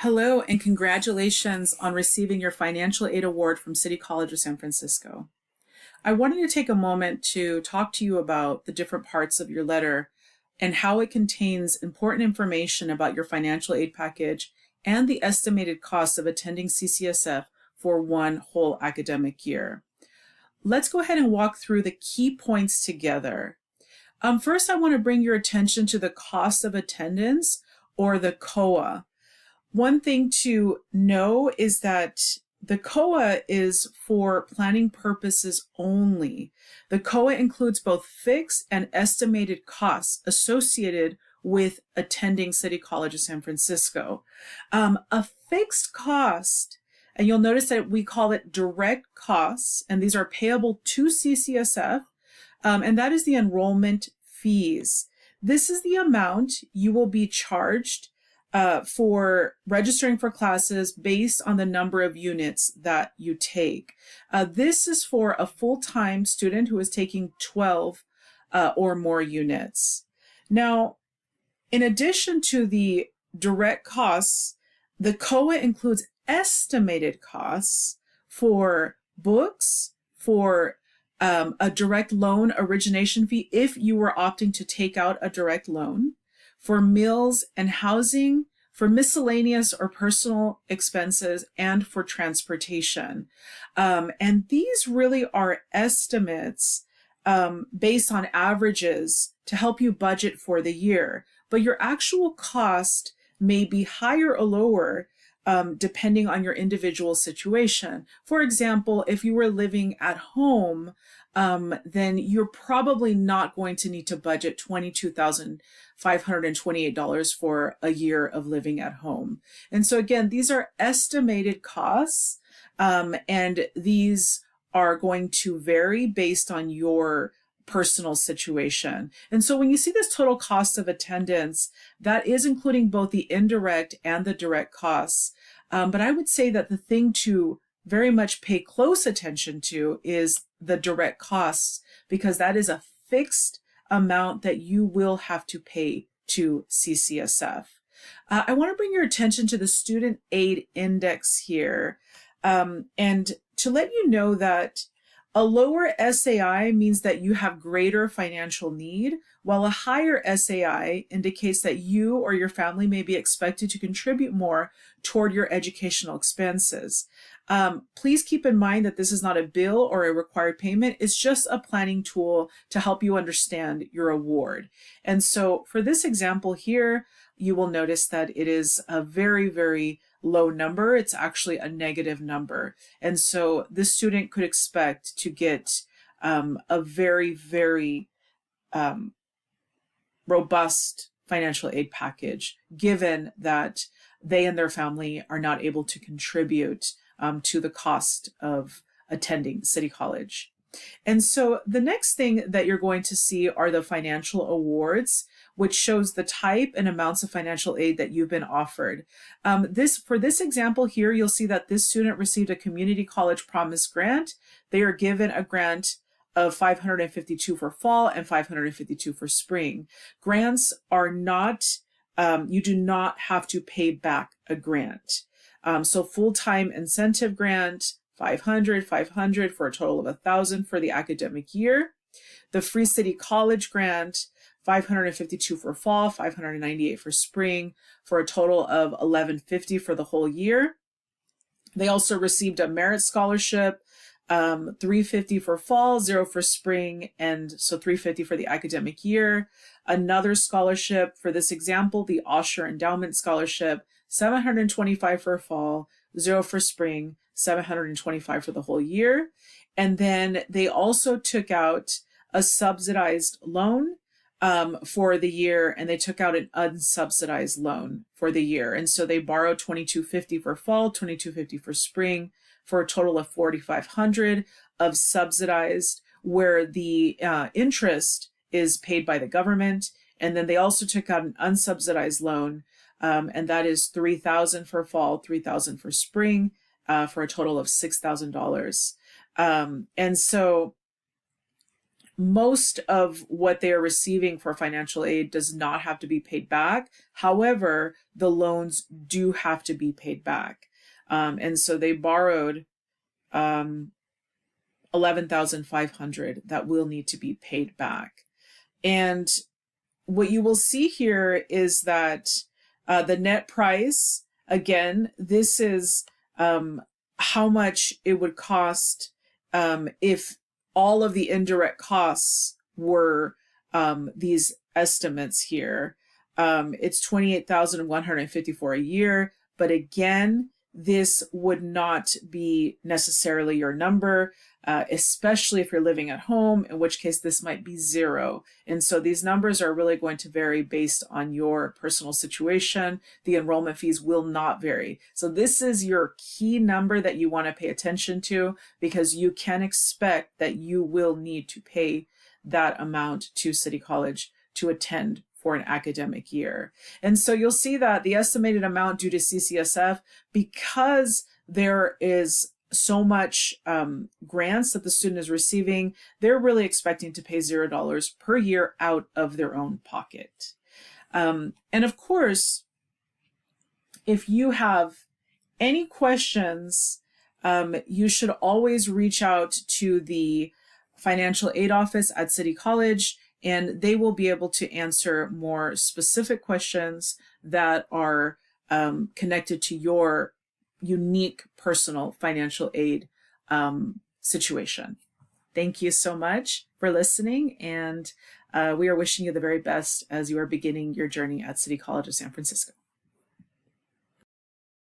Hello, and congratulations on receiving your financial aid award from City College of San Francisco. I wanted to take a moment to talk to you about the different parts of your letter and how it contains important information about your financial aid package and the estimated cost of attending CCSF for one whole academic year. Let's go ahead and walk through the key points together. First, I want to bring your attention to the cost of attendance, or the COA. One thing to know is that the COA is for planning purposes only. The COA includes both fixed and estimated costs associated with attending City College of San Francisco. A fixed cost, and you'll notice that we call it direct costs, and these are payable to CCSF, and that is the enrollment fees. This is the amount you will be charged for registering for classes based on the number of units that you take. This is for a full-time student who is taking 12 or more units. Now, in addition to the direct costs, the COA includes estimated costs for books, for a direct loan origination fee if you were opting to take out a direct loan, for meals and housing, for miscellaneous or personal expenses, and for transportation. And these really are estimates based on averages to help you budget for the year. But your actual cost may be higher or lower depending on your individual situation. For example, if you were living at home, then you're probably not going to need to budget $22,528 for a year of living at home. And so again, these are estimated costs, and these are going to vary based on your personal situation. And so when you see this total cost of attendance, that is including both the indirect and the direct costs. But I would say that the thing to very much pay close attention to is the direct costs, because that is a fixed amount that you will have to pay to CCSF. I want to bring your attention to the Student Aid Index here, and to let you know that a lower SAI means that you have greater financial need, while a higher SAI indicates that you or your family may be expected to contribute more toward your educational expenses. Please keep in mind that this is not a bill or a required payment. It's just a planning tool to help you understand your award. And so for this example here, you will notice that it is a very, very low number. It's actually a negative number. And so this student could expect to get a very, very robust financial aid package, given that they and their family are not able to contribute to the cost of attending City College. And so the next thing that you're going to see are the financial awards, which shows the type and amounts of financial aid that you've been offered. For this example here, you'll see that this student received a Community College Promise Grant. They are given a grant of $552 for fall and $552 for spring. Grants are not, you do not have to pay back a grant. So full-time incentive grant, 500 for a total of 1,000 for the academic year. The Free City College grant, 552 for fall, 598 for spring, for a total of 1,150 for the whole year. They also received a merit scholarship, 350 for fall, 0 for spring, and so 350 for the academic year. Another scholarship for this example, the Osher Endowment Scholarship, 725 for fall, 0 for spring, 725 for the whole year. And then they also took out a subsidized loan for the year, and they took out an unsubsidized loan for the year. And so they borrowed $2,250 for fall, $2,250 for spring, for a total of $4,500 of subsidized, where the interest is paid by the government. And then they also took out an unsubsidized loan, and that is $3,000 for fall, $3,000 for spring, for a total of $6,000. And so most of what they are receiving for financial aid does not have to be paid back. However, the loans do have to be paid back. And so they borrowed 11,500 that will need to be paid back. And what you will see here is that the net price, again, this is how much it would cost if all of the indirect costs were these estimates here. It's 28,154 a year, but again, this would not be necessarily your number, especially if you're living at home, in which case this might be zero. And so these numbers are really going to vary based on your personal situation. The enrollment fees will not vary. So this is your key number that you want to pay attention to, because you can expect that you will need to pay that amount to City College to attend for an academic year. And so you'll see that the estimated amount due to CCSF, because there is so much grants that the student is receiving, they're really expecting to pay $0 per year out of their own pocket. And of course, if you have any questions, you should always reach out to the financial aid office at City College, and they will be able to answer more specific questions that are connected to your unique personal financial aid situation. Thank you so much for listening, and we are wishing you the very best as you are beginning your journey at City College of San Francisco.